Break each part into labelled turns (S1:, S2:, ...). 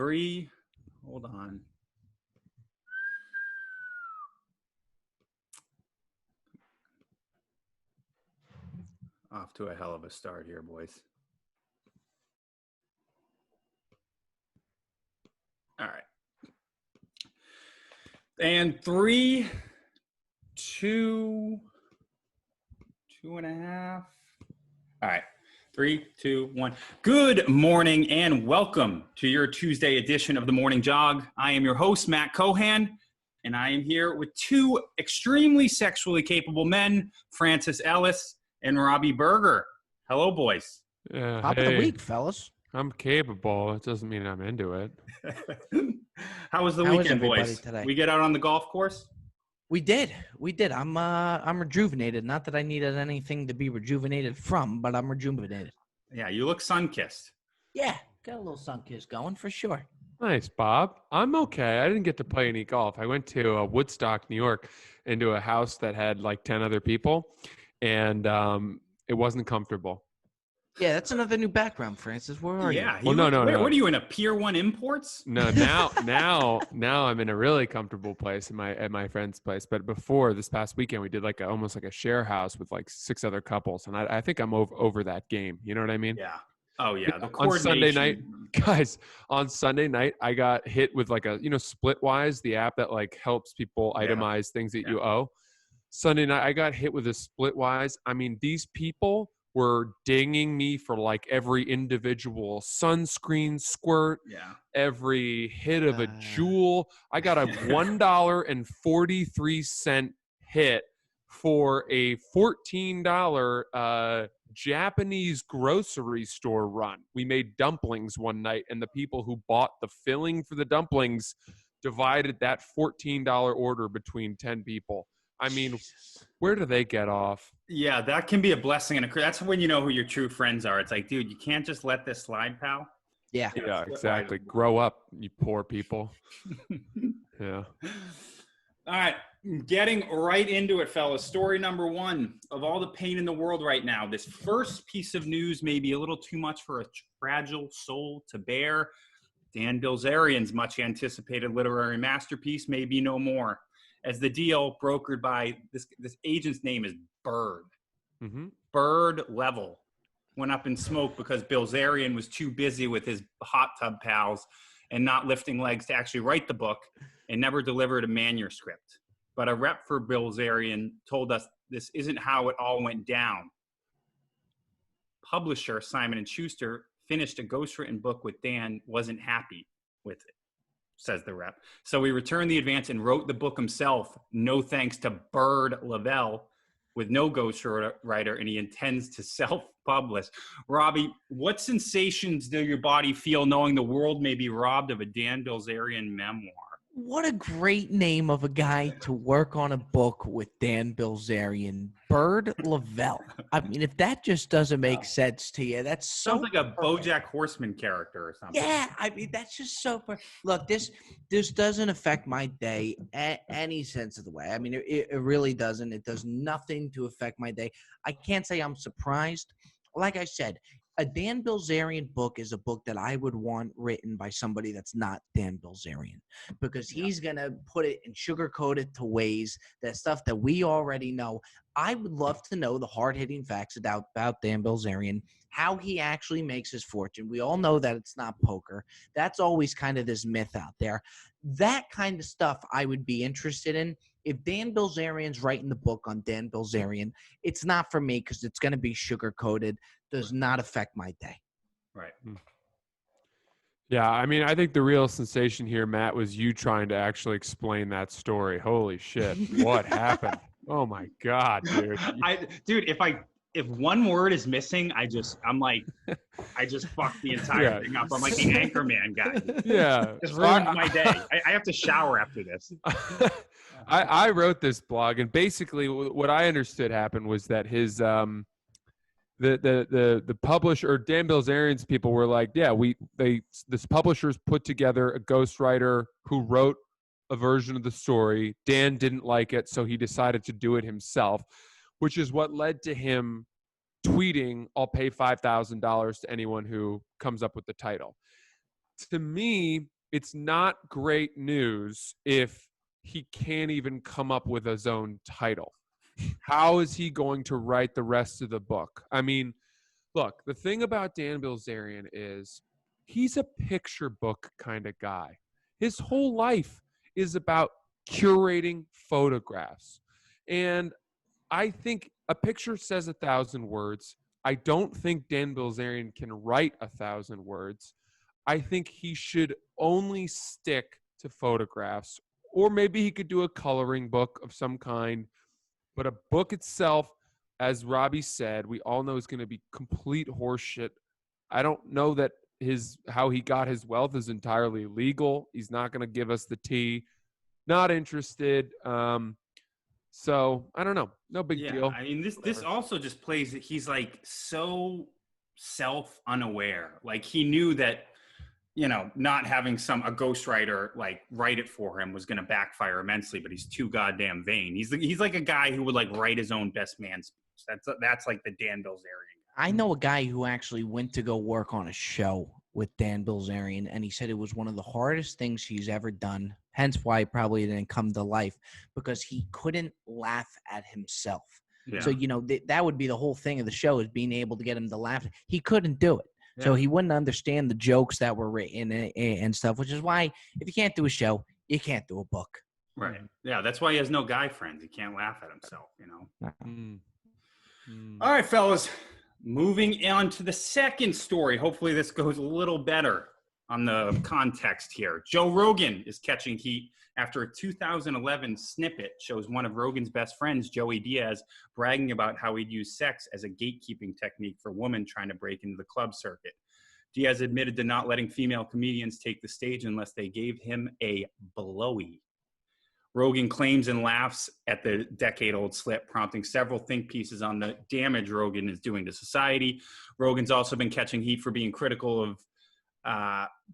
S1: Three. Hold on. Off to a hell of a start here, boys. All right. And 3, 2, 2.5. All right. 3, 2, 1. Good morning and welcome to your Tuesday edition of the Morning Jog. I am your host, Matt Cohan, and I am here with two extremely sexually capable men, Francis Ellis and Robbie Berger. Hello, boys.
S2: Top of the week, fellas. I'm capable. It doesn't mean I'm into it.
S1: How was the weekend, boys? Today? We get out on the golf course?
S3: We did. I'm rejuvenated. Not that I needed anything to be rejuvenated from, but I'm rejuvenated.
S1: Yeah, you look sun-kissed.
S3: Yeah, got a little sun-kiss going for sure.
S2: Nice, Bob. I'm okay. I didn't get to play any golf. I went to Woodstock, New York, into a house that had like 10 other people, and it wasn't comfortable.
S3: Yeah, that's another new background, Francis. Where are you?
S2: Well, no.
S1: What are you in, a Pier 1 Imports?
S2: No, now I'm in a really comfortable place at my friend's place. But before, this past weekend, we did almost like a share house with like 6 other couples, and I think I'm over that game. You know what I mean?
S1: Yeah. Oh yeah.
S2: On Sunday night, guys. On Sunday night, I got hit with like a Splitwise, the app that like helps people itemize things that you owe. Sunday night, I got hit with a Splitwise. I mean, these people were dinging me for like every individual sunscreen squirt, every hit of a jewel. I got a $1.43 hit for a $14 Japanese grocery store run. We made dumplings one night, and the people who bought the filling for the dumplings divided that $14 order between 10 people. I mean, where do they get off?
S1: Yeah, that can be a blessing and a curse. That's when you know who your true friends are. It's like, dude, you can't just let this slide, pal.
S3: Yeah.
S2: Yeah, exactly. Grow up, you poor people. Yeah.
S1: All right. Getting right into it, fellas. Story number 1. Of all the pain in the world right now, this first piece of news may be a little too much for a fragile soul to bear. Dan Bilzerian's much anticipated literary masterpiece may be no more, as the deal brokered by this agent's name is Bird.
S2: Mm-hmm.
S1: Bird Level went up in smoke because Bilzerian was too busy with his hot tub pals and not lifting legs to actually write the book, and never delivered a manuscript. But a rep for Bilzerian told us this isn't how it all went down. Publisher Simon & Schuster finished a ghostwritten book with Dan, wasn't happy with it, says the rep. So he returned the advance and wrote the book himself, no thanks to Bird Lavelle, with no ghostwriter, and he intends to self-publish. Robbie, what sensations do your body feel knowing the world may be robbed of a Dan Bilzerian memoir?
S3: What a great name of a guy to work on a book with Dan Bilzerian. Bird Lavelle. I mean, if that just doesn't make sense to you, that's so
S1: sounds like a BoJack Horseman character or something.
S3: Yeah, I mean, that's just so Look, this doesn't affect my day any sense of the way. I mean, it really doesn't. It does nothing to affect my day. I can't say I'm surprised. Like I said, a Dan Bilzerian book is a book that I would want written by somebody that's not Dan Bilzerian, because he's going to put it and sugarcoat it to ways that stuff that we already know. I would love to know the hard-hitting facts about Dan Bilzerian, how he actually makes his fortune. We all know that it's not poker. That's always kind of this myth out there. That kind of stuff I would be interested in. If Dan Bilzerian's writing the book on Dan Bilzerian, it's not for me because it's going to be sugar-coated. Does not affect my day.
S1: Right.
S2: Yeah, I mean, I think the real sensation here, Matt, was you trying to actually explain that story. Holy shit. What happened? Oh my God, dude.
S1: If one word is missing, I just fuck the entire thing up. I'm like the Anchorman guy.
S2: Yeah.
S1: Just ruined my day. I have to shower after this.
S2: I wrote this blog, and basically what I understood happened was that his the publisher, or Dan Bilzerian's people, were like, this publisher's put together a ghostwriter who wrote a version of the story. Dan didn't like it, so he decided to do it himself, which is what led to him tweeting, "I'll pay $5,000 to anyone who comes up with the title." to me, it's not great news if he can't even come up with his own title. How is he going to write the rest of the book? I mean, look, the thing about Dan Bilzerian is he's a picture book kind of guy. His whole life is about curating photographs. And I think a picture says 1,000 words. I don't think Dan Bilzerian can write 1,000 words. I think he should only stick to photographs, or maybe he could do a coloring book of some kind. But a book itself, as Robbie said, we all know is going to be complete horseshit. I don't know that how he got his wealth is entirely legal. He's not going to give us the tea. Not interested. So I don't know. No big deal.
S1: I mean, this also just plays that he's like so self-unaware. Like he knew that, not having a ghostwriter like write it for him was going to backfire immensely, but he's too goddamn vain. He's like a guy who would like write his own best man speech. That's like the Dan Bilzerian.
S3: I know a guy who actually went to go work on a show with Dan Bilzerian, and he said it was one of the hardest things he's ever done, hence why it probably didn't come to life, because he couldn't laugh at himself. Yeah. So, that would be the whole thing of the show, is being able to get him to laugh. He couldn't do it. Yeah. So he wouldn't understand the jokes that were written and stuff, which is why if you can't do a show, you can't do a book.
S1: Right. Yeah, that's why he has no guy friends. He can't laugh at himself, All right, fellas. Moving on to the second story. Hopefully this goes a little better on the context here. Joe Rogan is catching heat after a 2011 snippet shows one of Rogan's best friends, Joey Diaz, bragging about how he'd use sex as a gatekeeping technique for women trying to break into the club circuit. Diaz admitted to not letting female comedians take the stage unless they gave him a blowy. Rogan claims and laughs at the decade-old slip, prompting several think pieces on the damage Rogan is doing to society. Rogan's also been catching heat for being critical of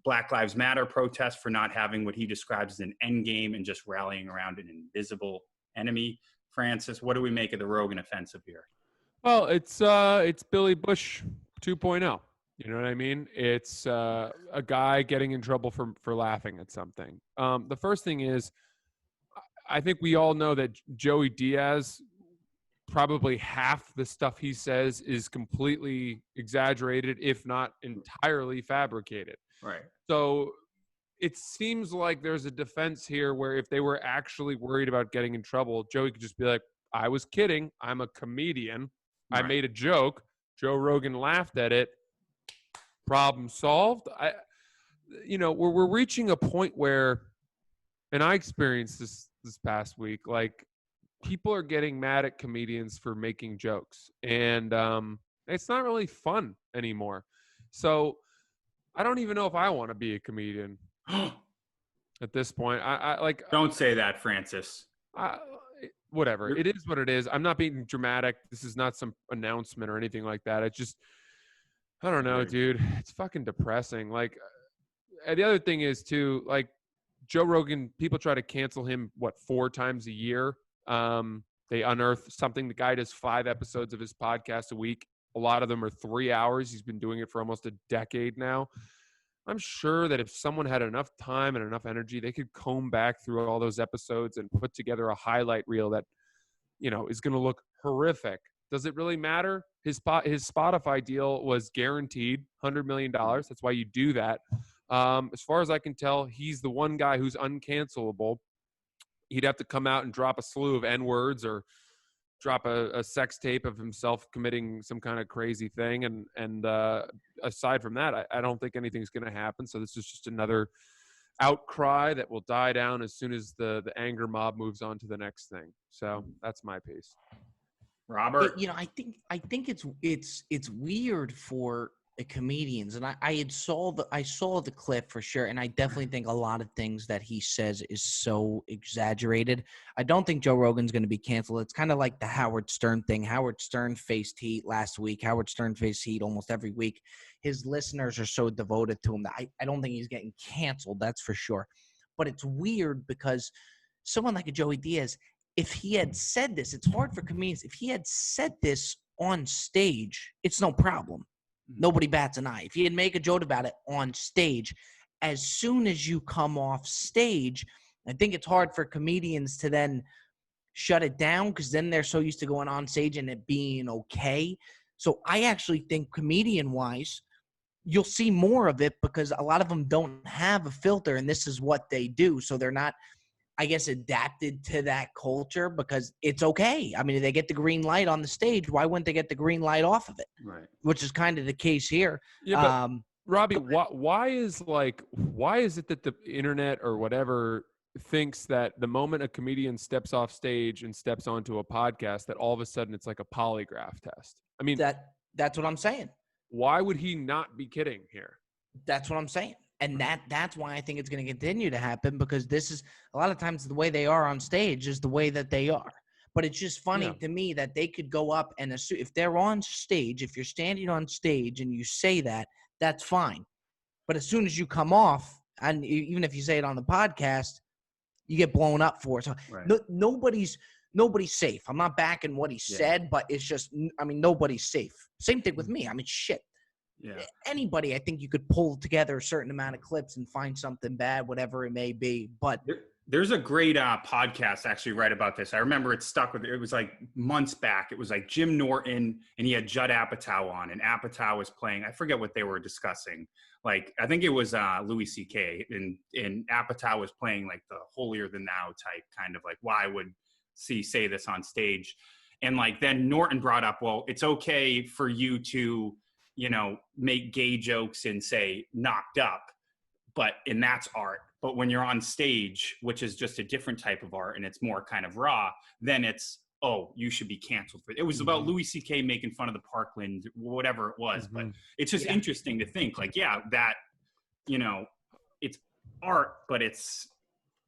S1: Black Lives Matter protests, for not having what he describes as an end game and just rallying around an invisible enemy. Francis, what do we make of the Rogan offensive here?
S2: Well, it's Billy Bush 2.0. You know what I mean? It's a guy getting in trouble for laughing at something. The first thing is, I think we all know that Joey Diaz, probably half the stuff he says is completely exaggerated, if not entirely fabricated.
S1: Right.
S2: So it seems like there's a defense here where if they were actually worried about getting in trouble, Joey could just be like, I was kidding. I'm a comedian. Right. I made a joke. Joe Rogan laughed at it. Problem solved. We're reaching a point where, and I experienced this past week, like people are getting mad at comedians for making jokes, and it's not really fun anymore. So I don't even know if I want to be a comedian at this point. I like.
S1: Don't say that, Francis.
S2: Whatever. It is what it is. I'm not being dramatic. This is not some announcement or anything like that. It's just, I don't know, dude. It's fucking depressing. Like, the other thing is too, like, Joe Rogan, people try to cancel him, 4 times a year? They unearth something. The guy does 5 episodes of his podcast a week. A lot of them are 3 hours. He's been doing it for almost a decade now. I'm sure that if someone had enough time and enough energy, they could comb back through all those episodes and put together a highlight reel that, is going to look horrific. Does it really matter? His Spotify deal was guaranteed $100 million. That's why you do that. As far as I can tell, he's the one guy who's uncancelable. He'd have to come out and drop a slew of N-words or drop a sex tape of himself committing some kind of crazy thing. And aside from that, I don't think anything's going to happen. So this is just another outcry that will die down as soon as the anger mob moves on to the next thing. So that's my piece.
S1: Robert,
S3: I think it's weird for comedians, and I saw the clip for sure, and I definitely think a lot of things that he says is so exaggerated. I don't think Joe Rogan's going to be canceled. It's kind of like the Howard Stern thing. Howard Stern faced heat last week. Howard Stern faced heat almost every week. His listeners are so devoted to him that I don't think he's getting canceled, that's for sure. But it's weird because someone like a Joey Diaz, if he had said this, it's hard for comedians. If he had said this on stage, it's no problem. Nobody bats an eye. If he had made a joke about it on stage, as soon as you come off stage, I think it's hard for comedians to then shut it down because then they're so used to going on stage and it being okay. So I actually think comedian-wise, you'll see more of it because a lot of them don't have a filter and this is what they do. So they're not, I guess, adapted to that culture because it's okay. I mean, they get the green light on the stage. Why wouldn't they get the green light off of it?
S1: Right.
S3: Which is kind of the case here.
S2: Yeah, but Robbie, why is it that the internet or whatever thinks that the moment a comedian steps off stage and steps onto a podcast that all of a sudden it's like a polygraph test? I mean,
S3: that's what I'm saying.
S2: Why would he not be kidding here?
S3: That's what I'm saying. And that's why I think it's going to continue to happen because this is a lot of times the way they are on stage is the way that they are. But it's just funny to me that they could go up and assume if they're on stage, if you're standing on stage and you say that, that's fine. But as soon as you come off, and even if you say it on the podcast, you get blown up for it. So nobody's safe. I'm not backing what he said, but it's just, I mean, nobody's safe. Same thing with me. I mean, shit. Yeah. Anybody, I think you could pull together a certain amount of clips and find something bad, whatever it may be. But
S1: there's a great podcast actually right about this. I remember it stuck with it was like months back. It was like Jim Norton and he had Judd Apatow on, and Apatow was playing. I forget what they were discussing. Like I think it was Louis C.K. and Apatow was playing like the holier than thou type kind of like why would C say this on stage, and like then Norton brought up, well, it's okay for you to make gay jokes and say knocked up, and that's art. But when you're on stage, which is just a different type of art and it's more kind of raw, then it's, oh, you should be canceled for it. It was about Louis C.K. making fun of the Parkland, whatever it was. But it's just interesting to think like, that, it's art, but it's,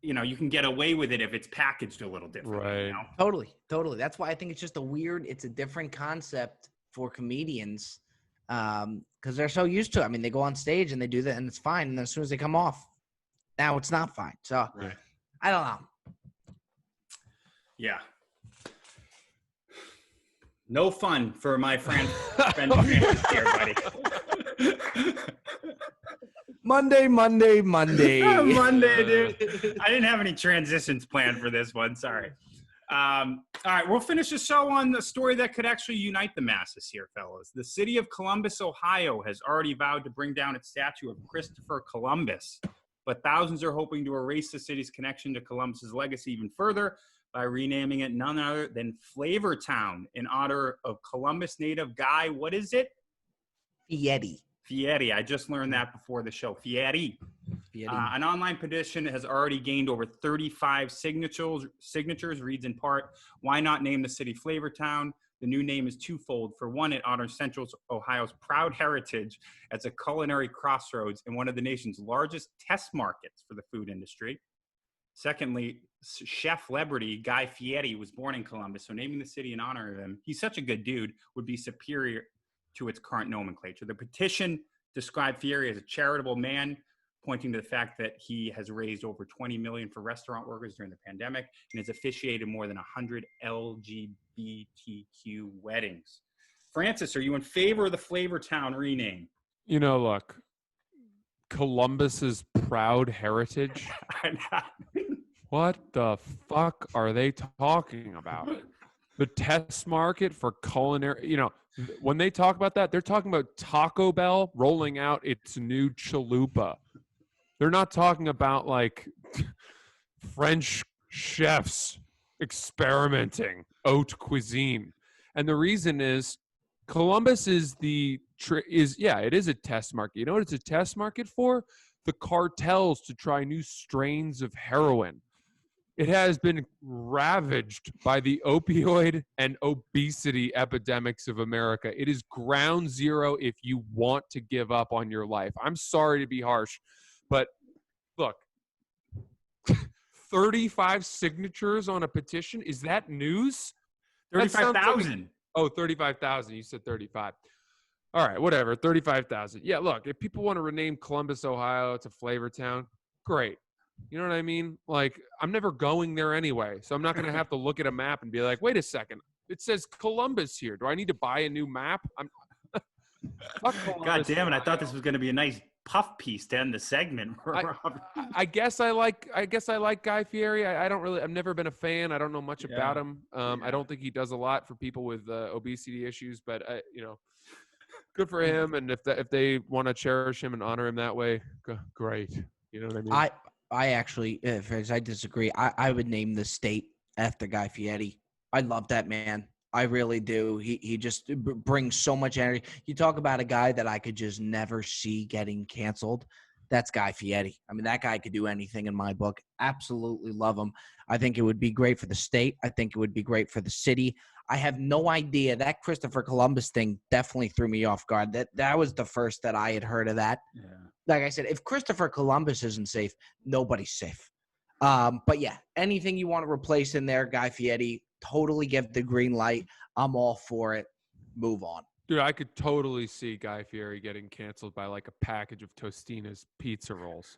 S1: you can get away with it if it's packaged a little different.
S2: Right.
S3: Totally. That's why I think it's just it's a different concept for comedians. Because they're so used to it. I mean, they go on stage and they do that and it's fine. And as soon as they come off, now it's not fine. So I don't know.
S1: Yeah. No fun for my friend here, buddy.
S3: Monday.
S1: Monday, dude. I didn't have any transitions planned for this one. Sorry. All right, we'll finish the show on the story that could actually unite the masses here, fellas. The city of Columbus, Ohio, has already vowed to bring down its statue of Christopher Columbus, but thousands are hoping to erase the city's connection to Columbus's legacy even further by renaming it none other than Flavortown in honor of Columbus native Guy. What is it? Fieri. I just learned that before the show. Fieri. An online petition has already gained over 35 signatures, reads in part, why not name the city Flavortown? The new name is twofold. For one, it honors Central Ohio's proud heritage as a culinary crossroads and one of the nation's largest test markets for the food industry. Secondly, chef celebrity Guy Fieri was born in Columbus, so naming the city in honor of him, he's such a good dude, would be superior to its current nomenclature. The petition described Fieri as a charitable man, pointing to the fact that he has raised over $20 million for restaurant workers during the pandemic and has officiated more than 100 LGBTQ weddings. Francis, are you in favor of the Flavortown rename?
S2: Look, Columbus's proud heritage. What the fuck are they talking about? The test market for culinary, when they talk about that, they're talking about Taco Bell rolling out its new chalupa. They're not talking about like French chefs experimenting haute cuisine. And the reason is Columbus is it is a test market. You know what it's a test market for? The cartels to try new strains of heroin. It has been ravaged by the opioid and obesity epidemics of America. It is ground zero if you want to give up on your life. I'm sorry to be harsh, but look, 35 signatures on a petition, is that news?
S1: 35,000.
S2: 35,000. You said 35. All right, whatever, 35,000. Yeah, look, if people want to rename Columbus, Ohio to Flavortown, great. You know what I mean? Like, I'm never going there anyway, so I'm not going to have to look at a map and be like, wait a second, it says Columbus here. Do I need to buy a new map?
S1: God damn it, I thought this was going to be a nice puff piece to end the segment.
S2: I guess I like Guy Fieri. I've never been a fan. I don't know much about him. I don't think he does a lot for people with obesity issues, but good for him. And if they want to cherish him and honor him that way, great. You know what I mean?
S3: I actually, I disagree. I would name the state after Guy Fieri. I love that man. I really do. He just brings so much energy. You talk about a guy that I could just never see getting canceled. That's Guy Fieri. I mean, that guy could do anything in my book. Absolutely love him. I think it would be great for the state. I think it would be great for the city. I have no idea. That Christopher Columbus thing definitely threw me off guard. That was the first that I had heard of that. Yeah. Like I said, if Christopher Columbus isn't safe, nobody's safe. But yeah, anything you want to replace in there, Guy Fieri, totally give the green light. I'm all for it. Move on.
S2: Dude, I could totally see Guy Fieri getting canceled by like a package of Tostina's pizza rolls.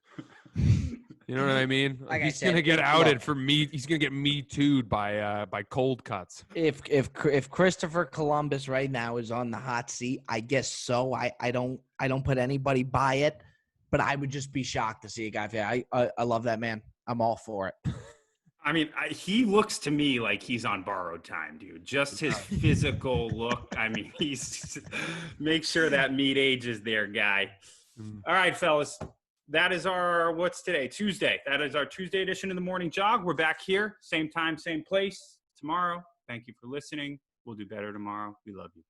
S2: You know what I mean?
S3: Like
S2: he's gonna get outed for me. He's gonna get me too'd by cold cuts.
S3: If Christopher Columbus right now is on the hot seat, I guess so. I don't put anybody by it, but I would just be shocked to see a Guy Fieri. I love that man. I'm all for it.
S1: I mean, he looks to me like he's on borrowed time, dude. Just his physical look. I mean, make sure that meat age is there, guy. All right, fellas. That is our, what's today? Tuesday. That is our Tuesday edition of the Morning Jog. We're back here, same time, same place tomorrow. Thank you for listening. We'll do better tomorrow. We love you.